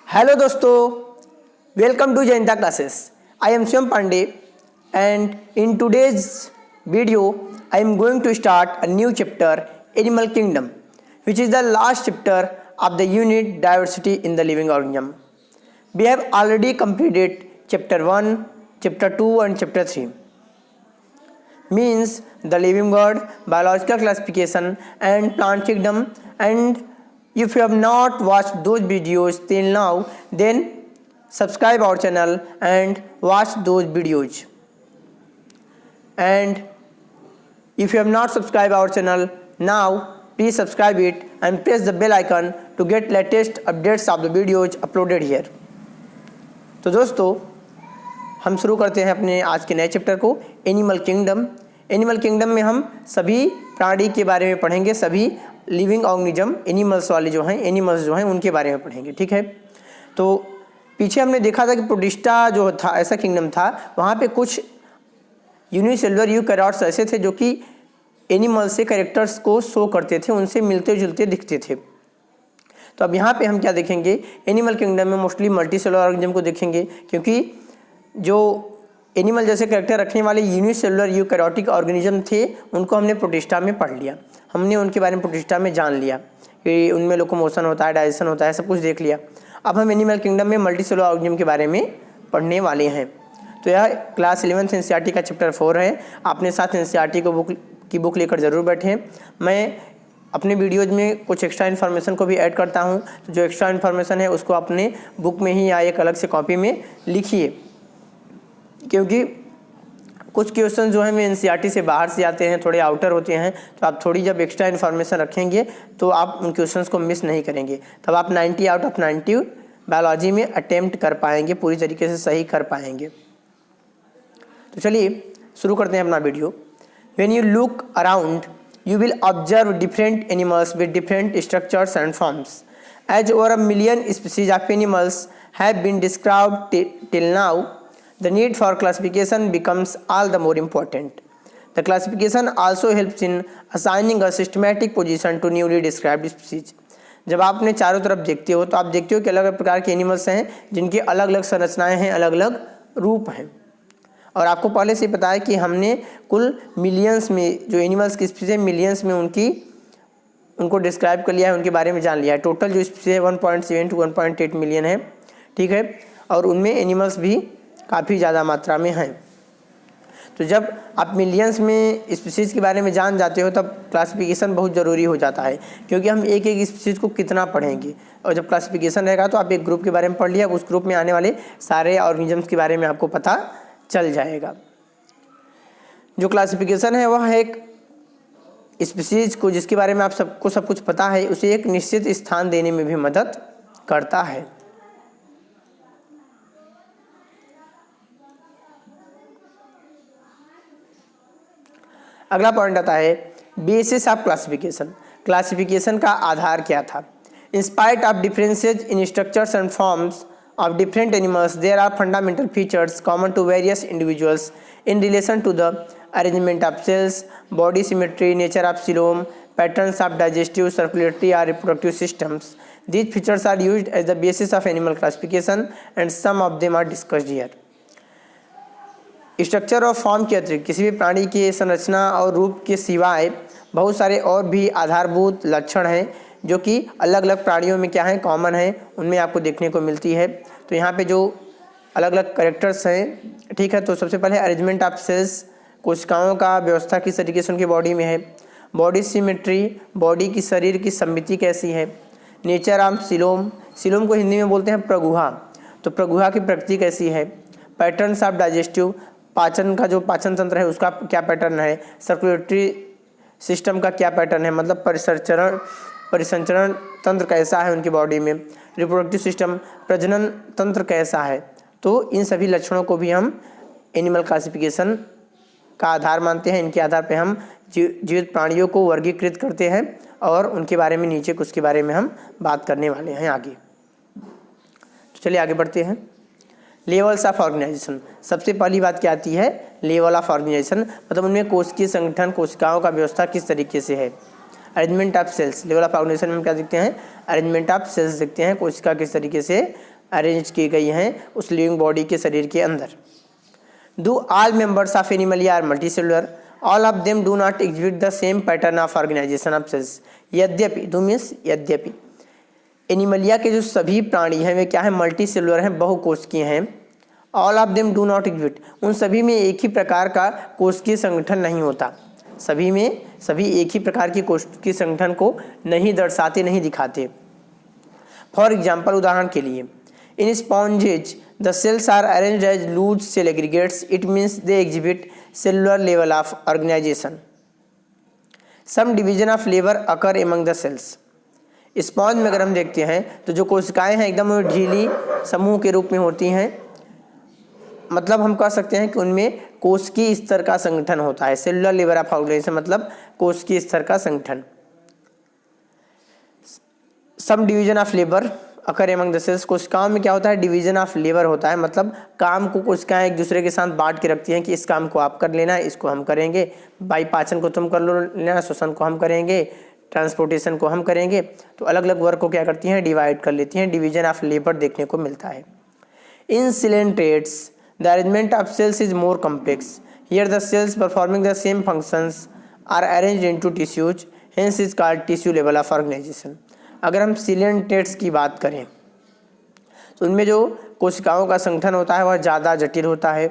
Hello दोस्तों, welcome to Jayanta classes. I am Shivam Pandey and in today's video I am going to start a new chapter, Animal Kingdom, which is the last chapter of the unit Diversity in the Living Organism. We have already completed chapter 1, chapter 2 and chapter 3, means the living world, biological classification and plant kingdom. And if you have not watched those videos till now, then subscribe our channel and watch those videos. And if you have not subscribed our channel now, please subscribe it and press the bell icon to get latest updates of the videos uploaded here. तो दोस्तों, हम शुरू करते हैं अपने आज के नए चैप्टर को, एनिमल किंगडम। एनिमल किंगडम में हम सभी प्राणी के बारे में पढ़ेंगे, सभी लिविंग ऑर्गेनिज्म एनिमल्स वाले जो हैं, एनिमल्स जो हैं उनके बारे में पढ़ेंगे। ठीक है, तो पीछे हमने देखा था कि प्रोटिस्टा जो था ऐसा किंगडम था, वहाँ पे कुछ यूनिसेलुलर यूकैरियोट्स ऐसे थे जो कि एनिमल्स से कैरेक्टर्स को शो करते थे, उनसे मिलते जुलते दिखते थे। तो अब यहाँ पे हम क्या देखेंगे, एनिमल किंगडम में मोस्टली मल्टीसेलुलर ऑर्गेनिज्म को देखेंगे, क्योंकि जो एनिमल जैसे कैरेक्टर रखने वाले यूनिसेलुलर यूकैरियोटिक ऑर्गेनिज्म थे उनको हमने प्रोटिस्टा में पढ़ लिया, हमने उनके बारे में प्रोटिस्टा में जान लिया कि उनमें लोकोमोशन होता है, डाइजेशन होता है, सब कुछ देख लिया। अब हम एनिमल किंगडम में मल्टीसेलुलर ऑर्गेनिज्म के बारे में पढ़ने वाले हैं। तो यह क्लास 11th एनसीईआरटी का चैप्टर 4 है। आपने साथ एनसीईआरटी की बुक लेकर ज़रूर बैठें। मैं अपने वीडियोज़ में कुछ एक्स्ट्रा इन्फॉर्मेशन को भी ऐड करता हूं, तो जो एक्स्ट्रा इन्फॉर्मेशन है उसको अपने बुक में ही या एक अलग से कॉपी में लिखिए, क्योंकि कुछ क्वेश्चन जो हैं वो एनसीईआरटी से बाहर से आते हैं, थोड़े आउटर होते हैं। तो आप थोड़ी जब एक्स्ट्रा इन्फॉर्मेशन रखेंगे तो आप उन क्वेश्चंस को मिस नहीं करेंगे, तब आप 90 आउट ऑफ 90 बायोलॉजी में अटेम्प्ट कर पाएंगे, पूरी तरीके से सही कर पाएंगे। तो चलिए शुरू करते हैं अपना video. When you look around, you will observe different animals with different structures and forms. As over 1 million species of animals have been described till now, the need for classification becomes all the more important. The classification also helps in assigning a systematic position to newly described species. जब आप अपने चारों तरफ देखते हो तो आप देखते हो कि अलग अलग प्रकार के एनिमल्स हैं जिनकी अलग अलग संरचनाएं हैं, अलग अलग रूप हैं। और आपको पहले से पता है कि हमने कुल मिलियंस में जो एनिमल्स की स्पीसीज है, मिलियंस में उनको डिस्क्राइब कर लिया है, उनके बारे में जान लिया है। टोटल जो स्पीसीज है 1.7 to 1.8 मिलियन है। ठीक है, और उनमें एनिमल्स भी काफ़ी ज़्यादा मात्रा में हैं। तो जब आप मिलियंस में स्पीसीज के बारे में जान जाते हो तब क्लासिफिकेशन बहुत ज़रूरी हो जाता है, क्योंकि हम एक एक स्पीसीज को कितना पढ़ेंगे। और जब क्लासिफिकेशन रहेगा तो आप एक ग्रुप के बारे में पढ़ लिया, उस ग्रुप में आने वाले सारे ऑर्गेनिजम्स के बारे में आपको पता चल जाएगा। जो क्लासिफिकेशन है वह एक स्पीसीज को, जिसके बारे में आप सबको सब कुछ पता है, उसे एक निश्चित स्थान देने में भी मदद करता है। अगला पॉइंट आता है बेसिस ऑफ क्लासिफिकेशन। क्लासिफिकेशन का आधार क्या था? In spite of differences in structures and forms of different animals, there are fundamental features common to various individuals in relation to the arrangement of cells, body symmetry, nature of coelom, patterns of digestive, circulatory or reproductive systems. These features are used as the basis of animal classification and some of them are discussed here. Structure और form के अतिरिक्त किसी भी प्राणी के संरचना और रूप के सिवाय बहुत सारे और भी आधारभूत लक्षण हैं जो कि अलग अलग प्राणियों में क्या हैं, कॉमन हैं, उनमें आपको देखने को मिलती है। तो यहाँ पे जो अलग अलग कैरेक्टर्स हैं, ठीक है, तो सबसे पहले अरेंजमेंट ऑफ सेल्स, कोशिकाओं का व्यवस्था किस तरीके से उनकी बॉडी में है। बॉडी सिमेट्री, बॉडी की शरीर की समिति कैसी है। नेचर ऑफ सिलोम, सिलोम को हिंदी में बोलते हैं प्रगुहा, तो प्रगुहा की प्रकृति कैसी है। पैटर्न्स ऑफ डाइजेस्टिव, पाचन का जो पाचन तंत्र है उसका क्या पैटर्न है। सर्कुलेटरी सिस्टम का क्या पैटर्न है, मतलब परिसंचरण तंत्र कैसा है उनकी बॉडी में। रिप्रोडक्टिव सिस्टम, प्रजनन तंत्र कैसा है। तो इन सभी लक्षणों को भी हम एनिमल क्लासिफिकेशन का आधार मानते हैं। इनके आधार पर हम जीवित प्राणियों को वर्गीकृत करते हैं और उनके बारे में नीचे कुछ के बारे में हम बात करने वाले हैं आगे। तो चलिए आगे बढ़ते हैं। लेवल्स ऑफ ऑर्गेनाइजेशन, सबसे पहली बात क्या आती है, लेवल ऑफ ऑर्गेनाइजेशन, मतलब उनमें कोशिकीय संगठन, कोशिकाओं का व्यवस्था किस तरीके से है। Arrangement of cells, level of organisation में क्या देखते हैं, अरेंजमेंट ऑफ सेल्स देखते हैं, कोशिका किस तरीके से अरेंज की गई हैं उस लिविंग बॉडी के शरीर के अंदर। Do all members of Animalia are multicellular? All of them do not exhibit the same pattern of organisation of cells. यद्यपि, डू मीन्स यद्यपि, एनिमलिया के जो सभी प्राणी हैं वे क्या है, मल्टी सेलुलर हैं, बहुकोशिकीय हैं। All of them do not exhibit, उन सभी में एक ही प्रकार का कोशिकीय संगठन नहीं होता। सभी एक ही प्रकार की कोशिकीय संगठन को नहीं दर्शाते, नहीं दिखाते। फॉर एग्जाम्पल, उदाहरण के लिए, in sponges the cells are arranged as loose cell aggregates, it means they exhibit cellular level of organization. Some division of labour occur among the cells. Sponge में अगर हम देखते हैं तो जो कोशिकाएं हैं एकदम ढीली समूह के रूप में होती हैं, मतलब हम कह सकते हैं कि उनमें कोशिकीय स्तर का संगठन होता है। सेलुलर लेवल ऑफ ऑर्गेनाइजेशन मतलब कोशिकीय स्तर का संगठन। Some division of labour occur among the cells, कोशिकाओं में क्या होता है, डिवीजन ऑफ लेबर होता है, मतलब काम को कोशिकाएं एक दूसरे के साथ बांट के रखती हैं कि इस काम को आप कर लेना, इसको हम करेंगे, भाई पाचन को तुम कर लेना, श्वसन को हम करेंगे, ट्रांसपोर्टेशन को हम करेंगे। तो अलग अलग वर्क को क्या करती हैं, डिवाइड कर लेती हैं। डिवीजन ऑफ लेबर देखने को मिलता है। In coelenterates the arrangement of cells is more complex, here the cells performing the same functions are arranged into tissues, hence is called tissue level of organization. अगर हम coelenterates की बात करें तो उनमें जो कोशिकाओं का संगठन होता है वह ज़्यादा जटिल होता है,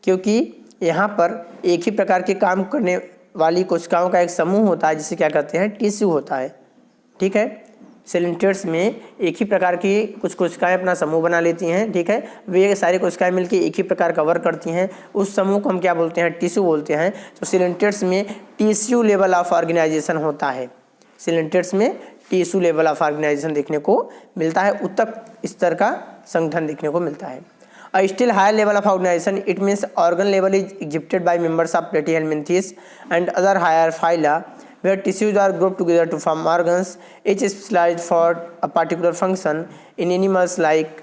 क्योंकि यहाँ पर एक ही प्रकार के काम करने वाली कोशिकाओं का एक समूह होता है जिसे क्या कहते हैं, टिश्यू होता है। ठीक है, सिलेंट्रेट्स में एक ही प्रकार की कुछ कोशिकाएं अपना समूह बना लेती हैं। ठीक है, वे सारी कोशिकाएं मिलकर एक ही प्रकार का वर्क करती हैं, उस समूह को हम क्या बोलते हैं, टिश्यू बोलते हैं। तो सिलेंट्रेट्स में टिश्यू लेवल ऑफ ऑर्गेनाइजेशन होता है। सिलेंट्रेट्स में टिश्यू लेवल ऑफ ऑर्गेनाइजेशन देखने को मिलता है, उत्तक स्तर का संगठन देखने को मिलता है। A still higher level of organization, it means organ level is exhibited by members of platyhelminthes and other higher phyla, where tissues are grouped together to form organs, each specialized for a particular function in animals like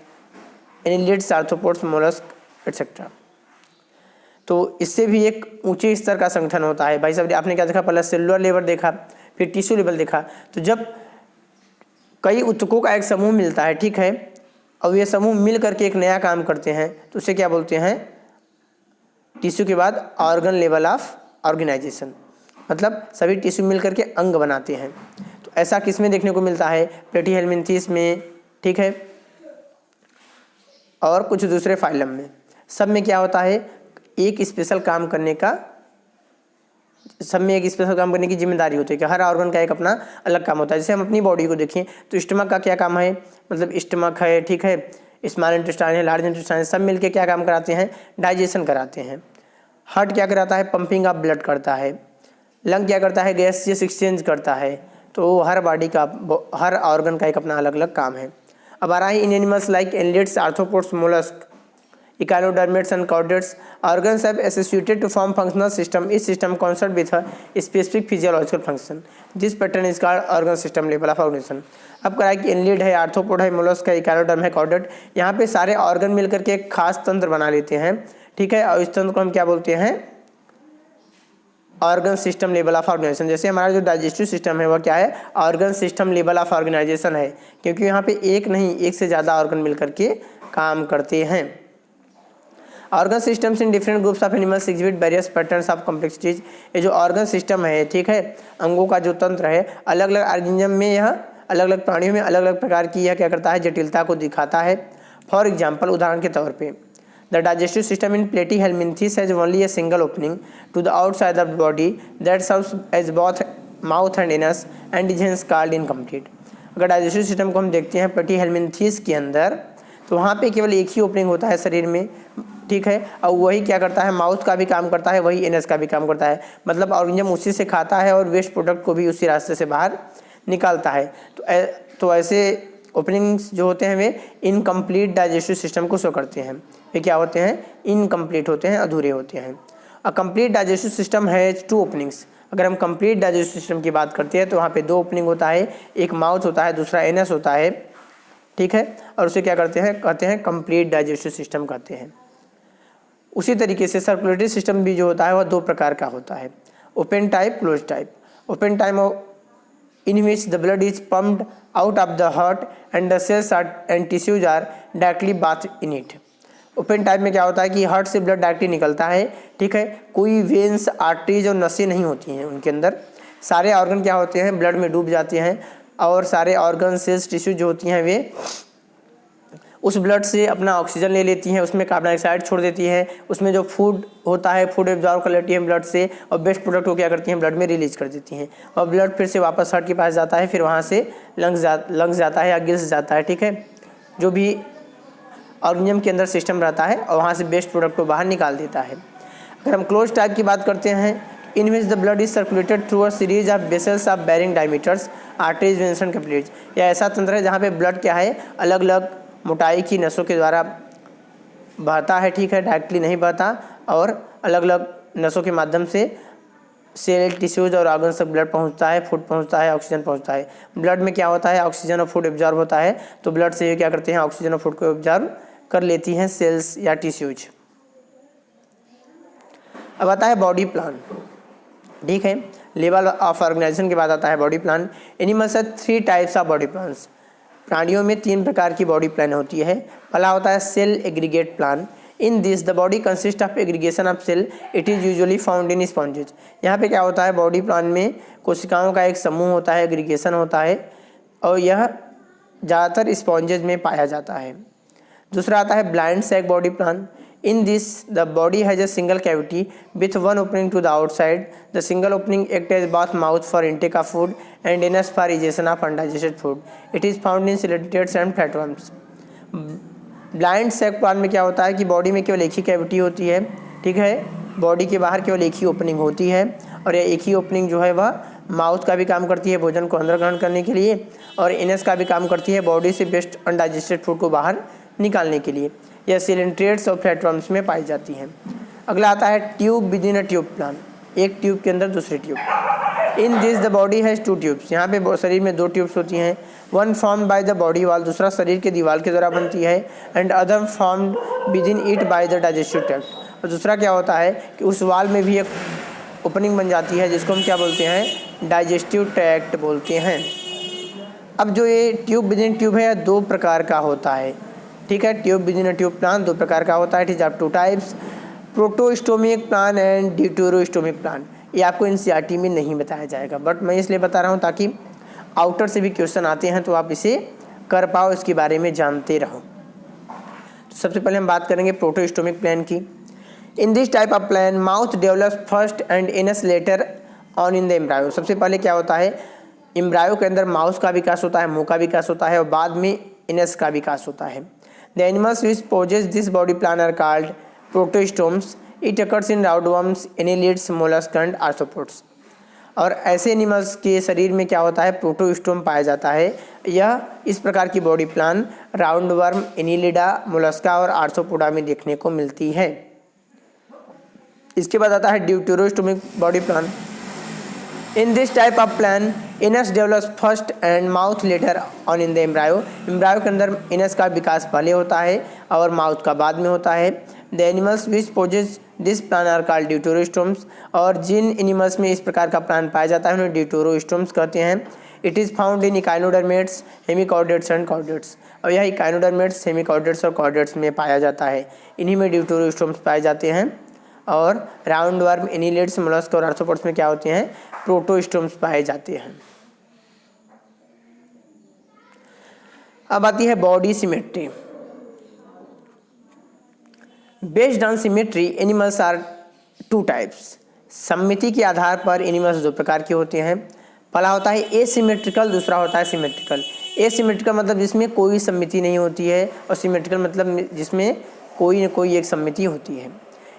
annelids, arthropods, mollusks, etc. तो इससे भी एक ऊंचे स्तर का संगठन होता है। भाई साहब, आपने क्या देखा, पहले सेलुलर लेवल देखा, फिर टिश्यू लेवल देखा। तो जब कई ऊतकों का एक समूह मिलता है, ठीक है, और ये समूह मिल करके एक नया काम करते हैं तो उसे क्या बोलते हैं, टिश्यू के बाद ऑर्गन लेवल ऑफ ऑर्गेनाइजेशन, मतलब सभी टिश्यू मिल करके अंग बनाते हैं। तो ऐसा किस में देखने को मिलता है, प्लेटीहेल्मिन्थेस में, ठीक है, और कुछ दूसरे फाइलम में। सब में क्या होता है, एक स्पेशल काम करने का, सब में एक स्पेशल काम करने की जिम्मेदारी होती है कि हर ऑर्गन का एक अपना अलग काम होता है। जैसे हम अपनी बॉडी को देखें तो स्टमक का क्या काम है, मतलब स्टमक है, ठीक है, स्मॉल इंटेस्टाइन है, लार्ज इंटेस्टाइन है, सब मिलके क्या काम कराते हैं, डाइजेशन कराते हैं। हार्ट क्या कराता है, पंपिंग ऑफ ब्लड करता है। लंग क्या करता है, गैसियस एक्सचेंज करता है। तो हर बॉडी का, हर ऑर्गन का एक अपना अलग अलग काम है। अब आ रहा है in animals like annelids, arthropods, mollusc, Echinodermates and chordates, organs have associated to form functional system. Each system concerned with a specific physiological function. This pattern is called organ system level of organization. अब करा कि एनलिड है, arthropod है, mollusc है, echinoderm है, chordate, यहाँ पे सारे ऑर्गन मिलकर के एक खास तंत्र बना लेते हैं। ठीक है, और इस तंत्र को हम क्या बोलते हैं, organ system level of organisation. जैसे हमारा जो डाइजेस्टिव सिस्टम है वह क्या है, organ system level of organisation है, क्योंकि यहाँ पे एक नहीं, एक से ज़्यादा ऑर्गन मिलकर के काम करते हैं। Organ systems in different groups of animals exhibit various patterns of complexities. ये जो ऑर्गन सिस्टम है, ठीक है, अंगों का जो तंत्र है, अलग अलग ऑर्गेनिज्म में, यह अलग अलग प्राणियों में अलग अलग प्रकार की यह क्या करता है, जटिलता को दिखाता है। फॉर एग्जाम्पल, उदाहरण के तौर पे, the digestive system in Platyhelminthes has only a single opening to the outside of the body that serves as both mouth and anus and is hence called incomplete. अगर डाइजेस्टिव सिस्टम को हम देखते हैं Platyhelminthes के अंदर, तो वहाँ पे केवल एक ही ओपनिंग होता है शरीर में, ठीक है, और वही क्या करता है, माउथ का भी काम करता है, वही एनस का भी काम करता है, मतलब ऑर्गेनिज्म उसी से खाता है और वेस्ट प्रोडक्ट को भी उसी रास्ते से बाहर निकालता है। तो ऐसे ओपनिंग्स जो होते हैं वे इनकम्प्लीट डाइजेस्टिव सिस्टम को शो करते हैं। वे क्या होते हैं, इनकम्प्लीट होते हैं, अधूरे होते हैं। A complete digestive system has 2 openings. अगर हम कंप्लीट डाइजेस्टिव सिस्टम की बात करते हैं तो वहाँ पे 2 ओपनिंग होता है, एक माउथ होता है, दूसरा एनस होता है, ठीक है, और उसे क्या करते हैं, कहते हैं कंप्लीट डाइजेस्टिव सिस्टम कहते हैं। उसी तरीके से सर्कुलेटरी सिस्टम भी जो होता है वह 2 प्रकार का होता है, open type, close type. Open type in which the blood is pumped out of the heart and the cells and tissues are directly bathed in it. Open type में क्या होता है कि हार्ट से ब्लड डायरेक्टली निकलता है, ठीक है, कोई वेन्स आर्टरीज और नसें नहीं होती हैं उनके अंदर, सारे ऑर्गन क्या होते हैं ब्लड में डूब जाते हैं और सारे ऑर्गन सेल्स टिश्यू जो होती हैं वे उस ब्लड से अपना ऑक्सीजन ले लेती हैं, उसमें कार्बन डाइऑक्साइड छोड़ देती है, उसमें जो फूड होता है फूड एब्जॉर्ब कर लेती है ब्लड से और बेस्ट प्रोडक्ट को क्या करती हैं ब्लड में रिलीज कर देती हैं और ब्लड फिर से वापस हार्ट के पास जाता है, फिर वहाँ से लंग्स जाता है या गिल्स जाता है, ठीक है, जो भी ऑर्गेनिज्म के अंदर सिस्टम रहता है और वहाँ से बेस्ट प्रोडक्ट को बाहर निकाल देता है। अगर हम क्लोज टाइप की बात करते हैं, in which the blood is circulated through a series of vessels of varying diameters arteries veins and capillaries, यह ऐसा तंत्र है जहाँ पे ब्लड क्या है अलग अलग मोटाई की नसों के द्वारा बहता है, ठीक है, डायरेक्टली नहीं बहता और अलग अलग नसों के माध्यम से सेल टिश्यूज और ऑर्गन्स तक ब्लड पहुंचता है, फूड पहुंचता है, ऑक्सीजन पहुंचता है। ब्लड में क्या होता है ऑक्सीजन और फूड एब्जॉर्ब होता है, तो ब्लड से ये क्या करते हैं ऑक्सीजन और फूड को एब्जॉर्ब कर लेती हैं सेल्स या टिश्यूज। अब आता है बॉडी प्लान, ठीक है, लेवल ऑफ ऑर्गेनाइजेशन के बाद आता है body plan. Animals are 3 types of body plans, प्राणियों में 3 प्रकार की बॉडी प्लान होती है। पहला होता है cell aggregate plan, in this the body consist of aggregation of cell, it is usually found in sponges. यहाँ पे क्या होता है बॉडी प्लान में कोशिकाओं का एक समूह होता है, एग्रीगेशन होता है और यह ज़्यादातर स्पॉन्जेज में पाया जाता है। दूसरा आता है blind sac body plan, in this the body has a single cavity with one opening to the outside, the single opening act as both mouth for intake of food and anus for egestion of undigested food, it is found in सिलेटेड्स and flatworms. Blind sac plan में क्या होता है कि body में केवल एक ही cavity होती है, ठीक है, बॉडी के बाहर केवल एक ही ओपनिंग होती है और यह एक ही ओपनिंग जो है वह माउथ का भी काम करती है भोजन को अंदर ग्रहण करने के लिए और एनस का भी काम करती है बॉडी से बेस्ट अनडाइजेस्टेड फूड को बाहर निकालने के लिए। यह सिलेंट्रेट्स और फ्लैटवर्म्स में पाई जाती हैं। अगला आता है tube within a tube plan, एक ट्यूब के अंदर दूसरी tube. In this the body has 2 tubes, यहाँ पे शरीर में 2 ट्यूब्स होती हैं, one formed by the body wall, दूसरा शरीर के दीवार के द्वारा बनती है, and other formed with in it by the digestive tract. और दूसरा क्या होता है कि उस वाल में भी एक ओपनिंग बन जाती है जिसको हम क्या बोलते हैं डाइजेस्टिव ट्रैक्ट बोलते हैं। अब जो ये ट्यूब विद इन ट्यूब है 2 प्रकार का होता है, ठीक है, tube within a tube plan 2 प्रकार का होता है, it is of 2 types, protostomic plan and deuterostomic plan. ये आपको एनसीईआरटी में नहीं बताया जाएगा बट मैं इसलिए बता रहा हूँ ताकि आउटर से भी क्वेश्चन आते हैं तो आप इसे कर पाओ, इसके बारे में जानते रहो। तो सबसे पहले हम बात करेंगे प्रोटोस्टोमिक प्लान की। इन this type of plan mouth develops first and anus letter on in the embryo. सबसे पहले क्या होता है एम्ब्रायो के अंदर माउथ का विकास होता है, मुंह का विकास होता है और बाद में एनस का विकास होता है। The animals which possess this body plan are called protostomes. It occurs in roundworms, annelids, mollusks and arthropods. और ऐसे एनिमल्स के शरीर में क्या होता है प्रोटोस्टोम पाया जाता है। यह इस प्रकार की body plan roundworm, annelida, mollusca और आर्थ्रोपोडा में देखने को मिलती है। इसके बाद आता है deuterostomic body plan. In this type of plan anus develops first and mouth later on in the embryo. Embryo के अंदर एनस का विकास पहले होता है और माउथ का बाद में होता है। The animals which possess this plan are called deuterostomes. और जिन एनिमल्स में इस प्रकार का प्लान पाया जाता है उन्हें ड्यूटेरोस्टोम्स कहते हैं। It is found in echinodermates, hemichordates and chordates. और यह इकाइनोडर्मेट्स, हेमिकॉर्डेट्स और कॉर्डेट्स में पाया जाता है, इन्हीं में ड्यूटेरोस्टोम्स पाए जाते हैं। और राउंडवर्म, एनिलिड्स, मोलस्क और आर्थ्रोपोड्स में क्या होते हैं प्रोटोस्टोम्स पाए जाते हैं। अब आती है body symmetry. Based on symmetry animals are 2 types. सममिति के आधार पर एनिमल्स 2 प्रकार के होते हैं। पहला होता है एसिमेट्रिकल, दूसरा होता है सिमेट्रिकल। एसिमेट्रिकल मतलब जिसमें कोई सममिति नहीं होती है और सिमेट्रिकल मतलब जिसमें कोई न कोई एक सममिति होती है।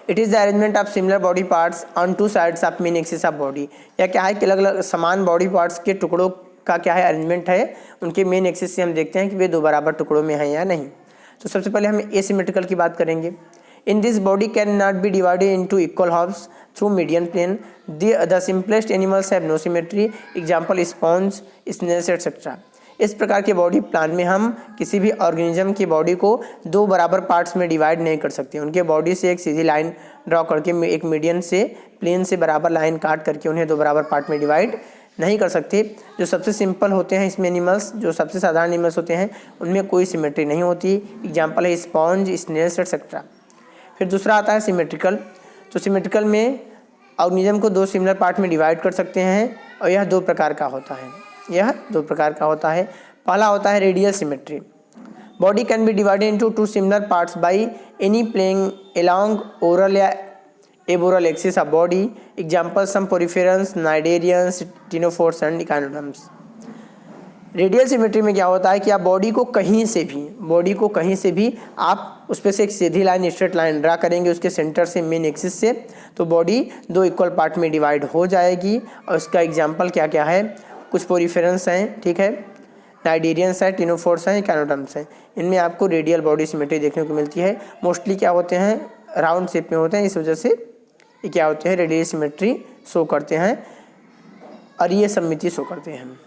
It is the arrangement of similar body parts on 2 sides of main axis of body. या क्या है कि अलग अलग समान बॉडी पार्ट्स के टुकड़ों का क्या है अरेंजमेंट है, उनके मेन एक्सिस से हम देखते हैं कि वे 2 बराबर टुकड़ों में हैं या नहीं। तो सबसे पहले हम एसिमेट्रिकल की बात करेंगे। In this body can not be divided into equal halves through median plane. The simplest animals have no symmetry, example sponge, snails etcetera. इस प्रकार के बॉडी प्लान में हम किसी भी ऑर्गेनिज्म की बॉडी को 2 बराबर पार्ट्स में डिवाइड नहीं कर सकते। उनके बॉडी से एक सीधी लाइन ड्रॉ करके एक मीडियन से प्लेन से बराबर लाइन काट करके उन्हें 2 बराबर पार्ट में डिवाइड नहीं कर सकते। जो सबसे सिंपल होते हैं इसमें एनिमल्स, जो सबसे साधारण एनिमल्स होते हैं उनमें कोई सिमेट्री नहीं होती। एग्जाम्पल है स्पॉन्ज, स्नेल्स एक्सेट्रा। फिर दूसरा आता है सिमेट्रिकल। तो सिमेट्रिकल में ऑर्गेनिज्म को दो सिमिलर पार्ट में डिवाइड कर सकते हैं और यह दो प्रकार का होता है। यह दो प्रकार का होता है। पहला होता है radial symmetry. Body can be divided into two similar parts by any plane along oral या aboral axis of body. Example some poriferans, cnidarians, ctenophores and echinoderms. Radial symmetry में क्या होता है कि आप बॉडी को कहीं से भी आप उस पर से एक सीधी लाइन, स्ट्रेट लाइन ड्रा करेंगे उसके सेंटर से, मेन एक्सिस से, तो बॉडी दो इक्वल पार्ट में डिवाइड हो जाएगी। और उसका एग्जाम्पल क्या क्या है, कुछ पोरिफेरंस हैं, ठीक है, नाइडेरियंस है, टिनोफोर्स हैं, इकानोडर्म्स हैं। इनमें आपको रेडियल बॉडी सिमेट्री देखने को मिलती है। मोस्टली क्या होते हैं, राउंड शेप में होते हैं, इस वजह से ये क्या होते हैं, रेडियल सिमेट्री शो करते हैं और ये सममिति शो करते हैं।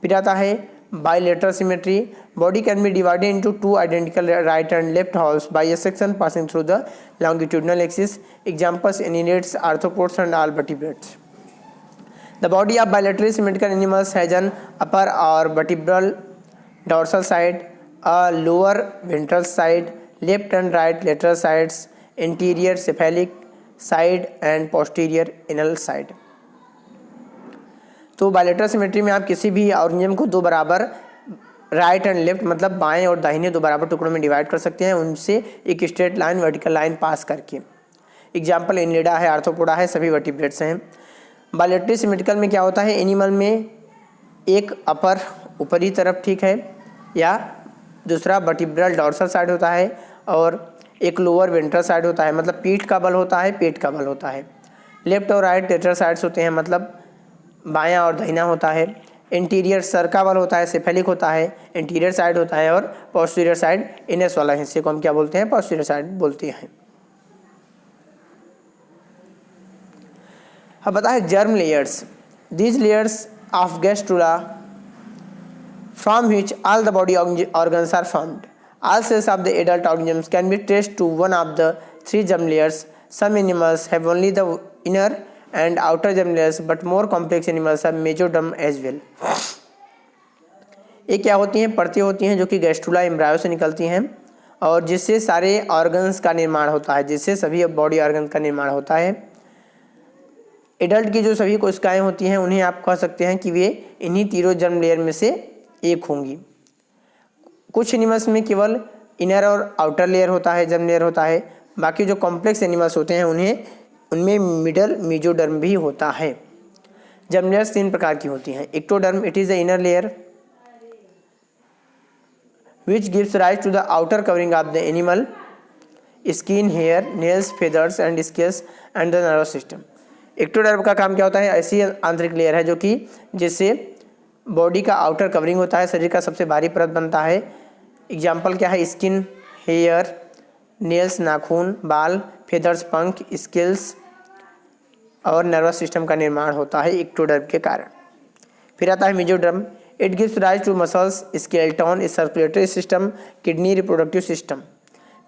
फिर आता है bilateral symmetry. Body can be divided into two identical right and left halves by a section passing through the longitudinal axis. Examples annelids, arthropods and all vertebrates. The body of bilaterally symmetrical animals has an upper or vertebral dorsal side, a lower ventral side, left and right lateral sides, anterior cephalic side and posterior anal side. तो bilateral symmetry में आप किसी भी organism को दो बराबर right and left, मतलब बाएं और दाहिने दो बराबर टुकड़ों में डिवाइड कर सकते हैं, उनसे एक स्ट्रेट लाइन, वर्टिकल लाइन पास करके। एग्जाम्पल एनिलिडा है, आर्थ्रोपोडा है, सभी वर्टिब्रेट्स हैं। बायलेटरल सिमेट्रिकल में क्या होता है, एनिमल में एक अपर ऊपरी तरफ, ठीक है, या दूसरा वर्टिब्रल डॉर्सल साइड होता है और एक लोअर वेंट्रल साइड होता है, मतलब पीठ का बल होता है, पेट का बल होता है। लेफ्ट और राइट लेटरल साइड्स होते हैं, मतलब बायां और दाहिना होता है। इंटीरियर सर का बल होता है, सेफेलिक होता है, इंटीरियर साइड होता है, और पोस्टीरियर साइड इनस वाला हिस्से को हम क्या बोलते हैं, पोस्टीरियर साइड बोलते हैं। अब बता है germ layers. These layers of gastrula from which all the body organs are formed. All cells of the adult organisms can be traced to one of the three germ layers. Some animals have only the inner and outer germ layers, but more complex animals have mesoderm as well. ये क्या होती हैं, परतें होती हैं जो कि gastrula embryo से निकलती हैं और जिससे सारे ऑर्गन्स का निर्माण होता है, जिससे सभी बॉडी ऑर्गन का निर्माण होता है। एडल्ट की जो सभी कोशिकाएं होती हैं उन्हें आप कह सकते हैं कि वे इन्हीं तीनों जर्म लेयर में से एक होंगी। कुछ एनिमल्स में केवल इनर और आउटर लेयर होता है, जर्म लेयर होता है। बाकी जो कॉम्प्लेक्स एनिमल्स होते हैं उनमें मिडल मेसोडर्म भी होता है। जर्म लेयर्स तीन प्रकार की होती हैं। Ectoderm, it is the inner layer which gives rise to the outer covering of the animal, skin, hair, nails, feathers and scales and the nervous system. Ectoderm का काम क्या होता है, ऐसी आंतरिक लेयर है जो कि जिससे बॉडी का आउटर कवरिंग होता है, शरीर का सबसे भारी परत बनता है। एग्जाम्पल क्या है, स्किन, हेयर, नेल्स नाखून, बाल, फेदर्स पंख, स्केल्स और नर्वस सिस्टम का निर्माण होता है एक्टोडर्म के कारण। फिर आता है mesoderm, it gives rise to muscles, skeleton, circulatory system, kidney, reproductive system.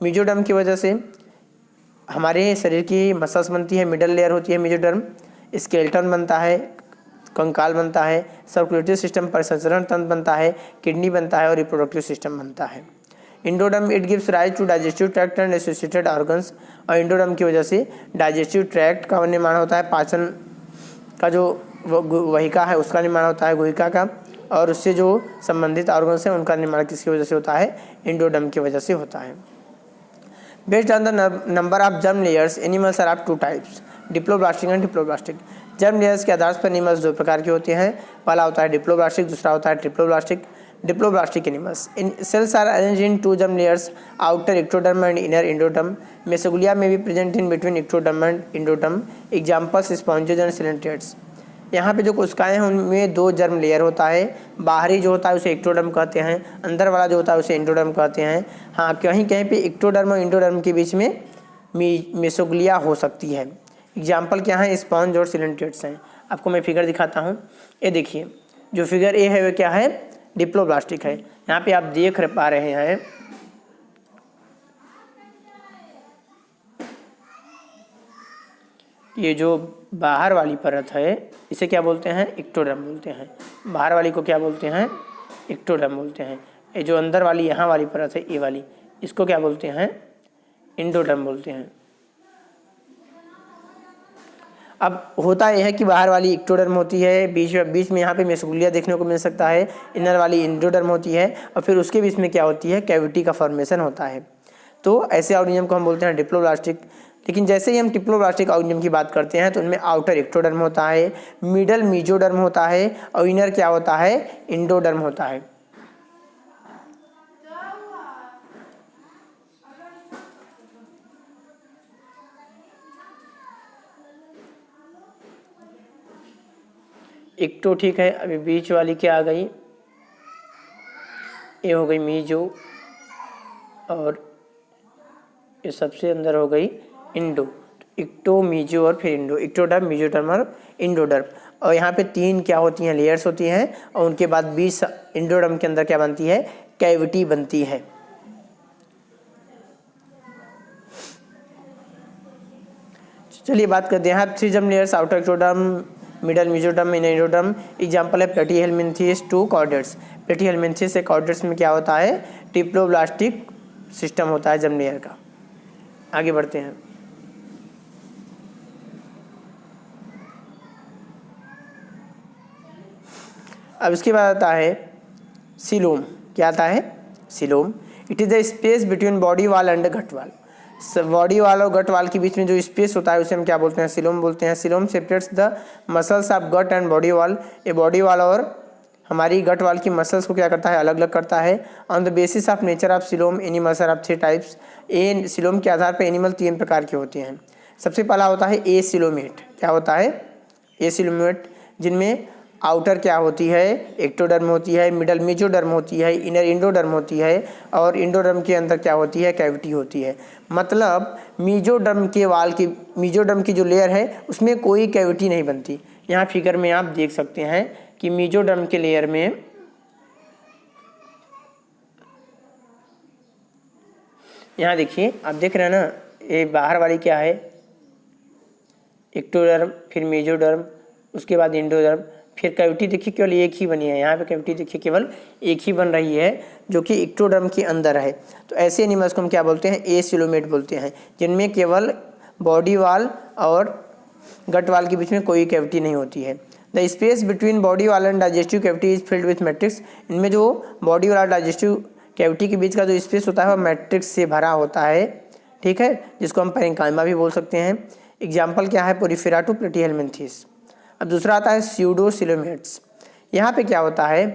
Mesoderm की वजह से हमारे शरीर की मसल्स बनती है, मिडल लेयर होती है मेसोडर्म, स्केलेटन बनता है, कंकाल बनता है, सर्कुलेटरी सिस्टम परिसंचरण तंत्र बनता है, किडनी बनता है और रिप्रोडक्टिव सिस्टम बनता है। Endoderm, it gives rise to digestive tract and associated organs. और इंडोडर्म की वजह से डाइजेस्टिव ट्रैक्ट का निर्माण होता है, पाचन का जो वहिका है उसका निर्माण होता है, गुहिका का, और उससे जो संबंधित ऑर्गन्स हैं उनका निर्माण किसकी वजह से होता है, इंडोडर्म की वजह से होता है। Based on the number of germ layers animals are of two types, diploblastic and triploblastic. Germ layers के आधार पर एनिमल्स दो प्रकार के होते हैं, पहला होता है डिप्लोब्लास्टिक, दूसरा होता है triploblastic. Diploblastic animals cells are arranged in two germ layers, outer ectoderm and inner endoderm. Mesoglea में भी present in between ectoderm and endoderm. Examples sponges and coelenterates. यहाँ पे जो कोशिकाएं हैं उनमें दो जर्म लेयर होता है, बाहरी जो होता है उसे एक्टोडर्म कहते हैं, अंदर वाला जो होता है उसे इंडोडर्म कहते हैं। हाँ, कहीं कहीं पे एक्टोडर्म और इंडोडर्म के बीच में मेसोग्लिया हो सकती है। एग्जाम्पल क्या है, स्पॉन्ज और सिलेंट्रेट्स हैं। आपको मैं फिगर दिखाता हूँ, ये देखिए जो फिगर ए है वो क्या है, डिप्लोब्लास्टिक है। यहाँ पे आप देख पा रहे हैं ये जो बाहर वाली परत है इसे क्या बोलते हैं, इक्टोडर्म बोलते हैं। बाहर वाली को क्या बोलते हैं, इक्टोडर्म बोलते हैं। ये जो अंदर वाली यहाँ वाली परत है, ये वाली, इसको क्या बोलते हैं, एंडोडर्म बोलते हैं। अब होता यह है कि बाहर वाली इक्टोडर्म होती है, बीच में यहाँ पे मेसोग्लिया देखने को मिल सकता है, इनर वाली एंडोडर्म होती है, और फिर उसके बीच में क्या होती है, कैविटी का फॉर्मेशन होता है। तो ऐसे ऑर्गेनिज्म को हम बोलते हैं डिप्लोब्लास्टिक। लेकिन जैसे ही हम डिप्लोब्लास्टिक ऑर्गेनिज्म की बात करते हैं तो उनमें आउटर इक्टोडर्म होता है, मिडल मीजोडर्म होता है, और इनर क्या होता है, एंडोडर्म होता है। इक्टो ठीक है। अभी बीच वाली क्या आ गई, ये हो गई मीजो, और ये सबसे अंदर हो गई इंडो। इक्टो, मीजो और फिर इंडो, इक्टोडर्म, मीजोडर्म और इंडोडर्म। और यहाँ पे 3 क्या होती हैं, लेयर्स होती हैं, और उनके बाद 20 इंडोडर्म के अंदर क्या बनती है, कैविटी बनती है। चलिए बात करते हैं। यहाँ 3 germ layers, outer ectoderm, middle mesoderm, inner endoderm. Example है प्लेटीहेल्मिन्थेस टू कॉर्डेट्स। प्लेटीहेल्मिन्थेस से कॉर्डेट्स में क्या होता है, डिप्लोब्लास्टिक सिस्टम होता है जर्म लेयर का। आगे बढ़ते हैं। अब इसके बाद आता है सीलोम। क्या आता है, coelom. It is the space between body wall and gut wall. Body वाल और गट वाल के बीच में जो स्पेस होता है उसे हम क्या बोलते हैं, सीलोम बोलते हैं। Coelom separates the muscles of gut and body wall. ये बॉडी वाल और हमारी गट वाल की मसल्स को क्या करता है, अलग अलग करता है। On the basis of nature of coelom animals are of 3 types. A coelom के आधार पर एनिमल 3 प्रकार के होते हैं। सबसे पहला होता है ए सीलोमेट। क्या होता है, ए सीलोमेट, जिनमें आउटर क्या होती है, एक्टोडर्म होती है, मिडल मीजोडर्म होती है, इनर इंडोडर्म होती है, और इंडोडर्म के अंदर क्या होती है, कैविटी होती है। मतलब मीजोडर्म की जो लेयर है उसमें कोई कैविटी नहीं बनती। यहाँ फिगर में आप देख सकते हैं कि मीजोडर्म के लेयर में यहाँ देखिए, आप देख रहे हैं ना, ये बाहर वाली क्या है, एक्टोडर्म, फिर मीजोडर्म, उसके बाद इंडोडर्म, फिर कैविटी देखिए केवल एक ही बनी है। यहाँ पे कैविटी देखिए केवल एक ही बन रही है जो कि एक्टोडर्म के अंदर है। तो ऐसे एनिमल्स को हम क्या बोलते हैं, ए सीलोमेट बोलते हैं, जिनमें केवल बॉडी वाल और गट वाल के बीच में कोई कैविटी नहीं होती है। The space between body wall and digestive cavity is filled with matrix. इनमें जो बॉडी वाल और डाइजेस्टिव कैविटी के बीच का जो स्पेस होता है वो मैट्रिक्स से भरा होता है, ठीक है, जिसको हम पैरेंकाइमा भी बोल सकते हैं। एग्जाम्पल क्या है, पोरिफेरा टू प्लेटीहेल्मिन्थेस। अब दूसरा आता है स्यूडोसीलोमेट्स। यहाँ पे क्या होता है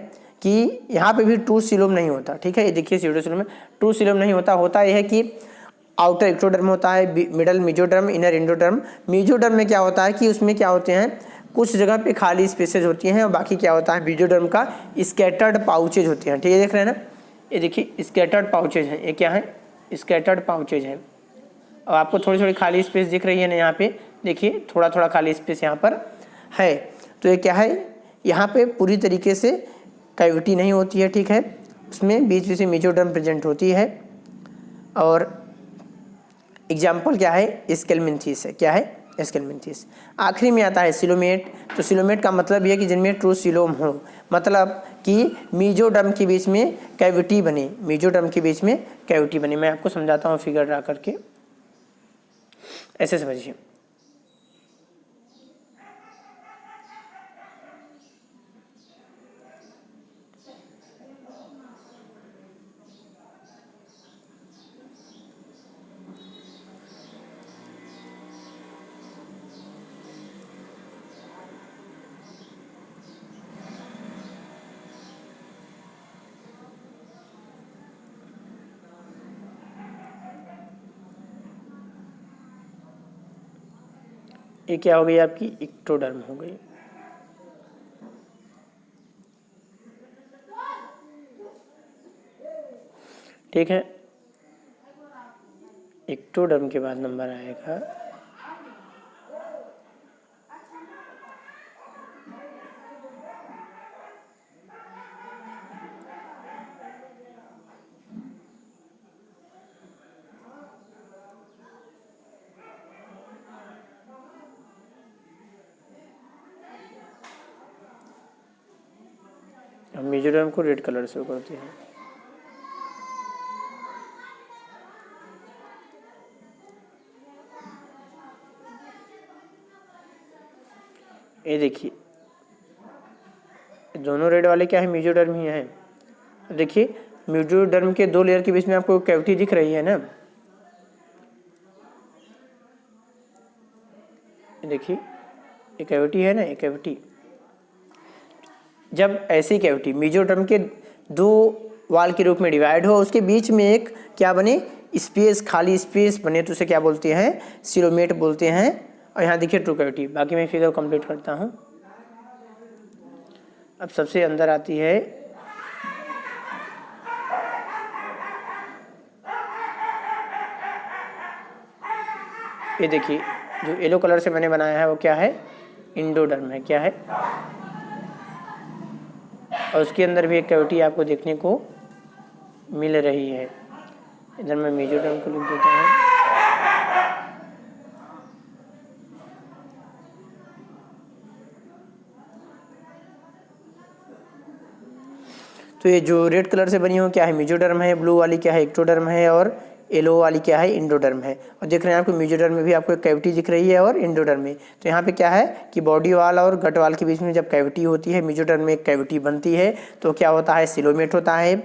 कि यहाँ पे भी ट्रू सीलोम नहीं होता, ठीक है। ये देखिए स्यूडोसीलोम में ट्रू सीलोम नहीं होता। होता यह है कि आउटर एक्टोडर्म होता है, middle mesoderm, inner endoderm. Mesoderm में क्या होता है कि उसमें क्या होते हैं, कुछ जगह पे खाली स्पेसेज होती हैं, और बाकी क्या होता है, मीजोडर्म का स्कैटर्ड पाउचेज होते हैं, ठीक है। देख रहे हैं ना, ये देखिए स्कैटर्ड पाउचेज हैं, ये क्या है, स्कैटर्ड पाउचेज हैं। और आपको थोड़ी थोड़ी खाली स्पेस दिख रही है ना, यहाँ पे देखिए थोड़ा थोड़ा खाली स्पेस यहाँ पर है। तो ये क्या है, यहाँ पे पूरी तरीके से कैविटी नहीं होती है, ठीक है, उसमें बीच बीच में मीजोडर्म प्रेजेंट होती है। और एग्जाम्पल क्या है, स्केलमिन्थेस है। क्या है, स्केलमिन्थेस। आखिरी में आता है सिलोमेट। तो सिलोमेट का मतलब यह है कि जिनमें ट्रू सिलोम हो, मतलब कि मीजोडर्म के बीच में कैविटी बने, मीजोडर्म के बीच में कैविटी बने। मैं आपको समझाता हूँ फिगर ड्रा करके, ऐसे समझिए। ये क्या हो गई, आपकी इक्टोडर्म हो गई। ठीक है, इक्टोडर्म के बाद नंबर आएगा मेजोडर्म को रेड कलर से करते हैं। ये देखिए दोनों रेड वाले क्या है, मेजोडर्म ही है। देखिए मेजोडर्म के 2 लेयर के बीच में आपको कैविटी दिख रही है ना, देखिए ये कैविटी है ना, ये कैविटी। जब ऐसी कैविटी मेजोडर्म के 2 वाल के रूप में डिवाइड हो, उसके बीच में एक क्या बने, स्पेस, खाली स्पेस बने, तो उसे क्या बोलते हैं, सिलोमेट बोलते हैं। और यहाँ देखिए ट्रू कैविटी। बाकी मैं फिगर कंप्लीट करता हूँ। अब सबसे अंदर आती है ये देखिए जो येलो कलर से मैंने बनाया है वो क्या है, इंडोडर्म है। क्या है, और उसके अंदर भी एक कैविटी आपको देखने को मिल रही है। इधर मैं मेजोडर्म को लिख देता हूँ। तो ये जो रेड कलर से बनी हो क्या है, मेजोडर्म है, ब्लू वाली क्या है, एक्टोडर्म है, और येलो वाली क्या है, इंडोडर्म है। और देख रहे हैं आपको मेजोडर्म में भी आपको एक कैविटी दिख रही है और इंडोडर्म में। तो यहाँ पे क्या है कि बॉडी वाल और गट वाल के बीच में जब कैविटी होती है, मेजोडर्म में एक कैविटी बनती है, तो क्या होता है, सिलोमेट होता है।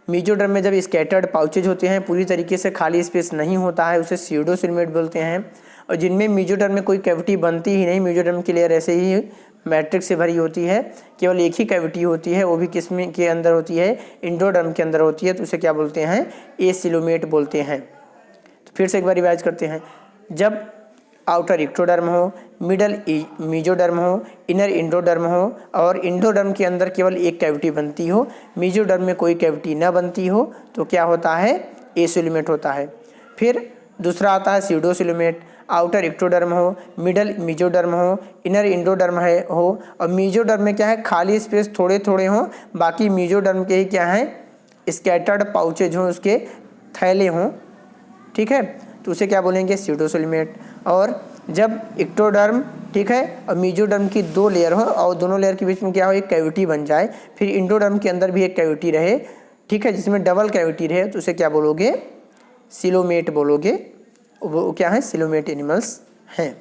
मेजोडर्म में जब स्कैटर्ड पाउचेज होते हैं, पूरी तरीके से खाली स्पेस नहीं होता है, उसे स्यूडोसिलोमेट बोलते हैं। और जिनमें मेजोडर्म में कोई कैविटी बनती ही नहीं, मेजोडर्म की लेयर ऐसे ही मैट्रिक्स से भरी होती है, केवल एक ही कैविटी होती है, वो भी किसमें के अंदर होती है, इंडोडर्म के अंदर होती है, तो उसे क्या बोलते हैं, एसिलोमेट बोलते हैं। तो फिर से एक बार रिवाइज करते हैं। जब आउटर एक्टोडर्म हो, मिडल मेजोडर्म हो, इनर इंडोडर्म हो, और इंडोडर्म के अंदर केवल एक कैविटी बनती हो, मेजोडर्म में कोई कैविटी न बनती हो, तो क्या होता है, एसिलोमेट होता है। फिर दूसरा आता है स्यूडोसिलोमेट। आउटर एक्टोडर्म हो, मिडल मेजोडर्म हो, इनर इंडोडर्म है हो, और मेजोडर्म में क्या है, खाली स्पेस थोड़े थोड़े हों, बाकी मेजोडर्म के ही क्या है, स्कैटर्ड पाउचेज हों, उसके थैले हों। ठीक है, तो उसे क्या बोलेंगे, स्यूडोसिलोमेट। और जब एक्टोडर्म, ठीक है, और मेजोडर्म की 2 लेयर हो और दोनों लेयर के बीच में क्या हो, एक कैविटी बन जाए, फिर इंडोडर्म के अंदर भी एक कैविटी रहे, ठीक है, जिसमें डबल कैविटी रहे, तो उसे क्या बोलोगे, सिलोमेट बोलोगे। वो क्या है, सिलोमेट एनिमल्स हैं।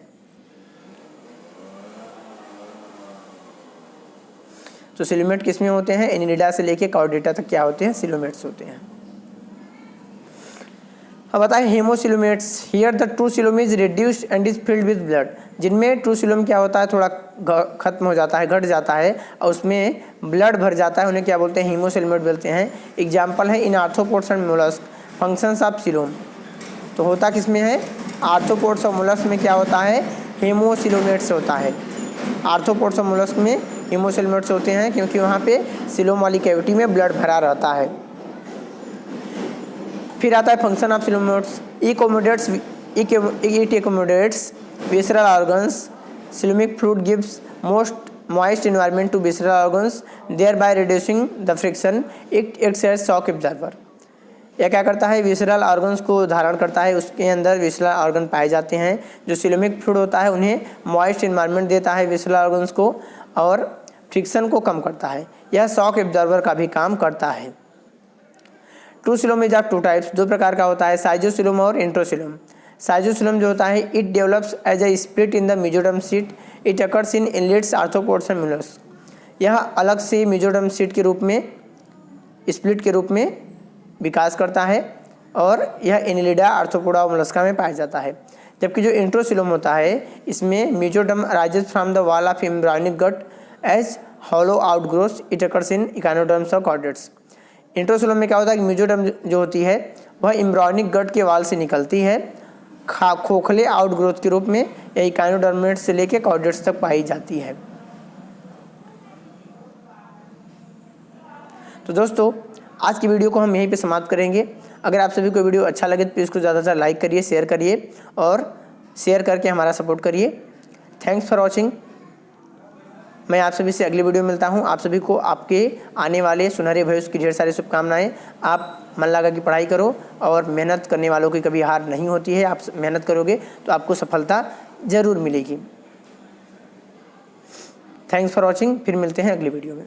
तो सिलोमेट किसमें होते हैं, एनिलिडा से लेके कॉर्डेटा तक क्या होते हैं, सिलोमेट्स होते हैं। अब बताएं haemocoelomates. Here the true coelom is reduced and is filled with blood. जिनमें ट्रू सिलोम क्या होता है, थोड़ा खत्म हो जाता है, घट जाता है, और उसमें ब्लड भर जाता है, उन्हें क्या बोलते हैं, हेमोसिलोमेट बोलते हैं। एग्जाम्पल है इन arthropods and mollusc, functions of coelom. तो होता किस में है, आर्थ्रोपोड्स और मोलस्क में क्या होता है, हेमोसिलोमेट्स होता है। आर्थ्रोपोड्स और मोलस्क में हेमोसिलोमेट्स होते हैं, क्योंकि वहाँ पे सिलोम वाली कैविटी में ब्लड भरा रहता है। फिर आता है function of coelomates. It accommodates visceral organs. Coelomic fluid gives moist environment to visceral organs, thereby reducing the friction. It acts as shock absorber. यह क्या करता है, विसरल ऑर्गन्स को धारण करता है, उसके अंदर विसरल ऑर्गन पाए जाते हैं। जो सिलोमिक फ्लूइड होता है उन्हें मॉइस्ट एनवायरनमेंट देता है विसरल ऑर्गन्स को, और फ्रिक्शन को कम करता है। यह शॉक एब्जॉर्बर का भी काम करता है। True coelom is of 2 types, 2 प्रकार का होता है, साइजोसिलोम और इंट्रोसिलोम। साइजोसिलोम जो होता है, it develops as a split in the mesoderm sheet. It occurs in annelids, arthropods and mollusc. यह अलग से मेजोडर्म शीट के रूप में, स्प्लिट के रूप में विकास करता है, और यह एनिलिडा, आर्थ्रोपोडा और मोलस्का में पाया जाता है। जबकि जो इंट्रोसिलोम होता है, इसमें mesoderm rises from the wall of embryonic gut as hollow outgrowth. It occurs in echinoderms और कॉर्डेट्स। इंट्रोसिलोम में क्या होता है कि मेजोडर्म जो होती है वह एम्ब्रायोनिक गट के वाल से निकलती है, खोखले आउटग्रोथ के रूप में, या इकानोडर्मेट्स से लेकर कॉर्डेट्स तक पाई जाती है। तो दोस्तों आज की वीडियो को हम यहीं पे समाप्त करेंगे। अगर आप सभी को वीडियो अच्छा लगे तो प्लीज़ इसको ज़्यादा से ज़्यादा लाइक करिए, शेयर करिए, और शेयर करके हमारा सपोर्ट करिए। Thanks for watching. मैं आप सभी से अगली वीडियो में मिलता हूं। आप सभी को आपके आने वाले सुनहरे भविष्य की ढेर सारी शुभकामनाएं। आप मन लगा के पढ़ाई करो, और मेहनत करने वालों की कभी हार नहीं होती है। आप मेहनत करोगे तो आपको सफलता ज़रूर मिलेगी। Thanks for watching. फिर मिलते हैं अगली वीडियो में।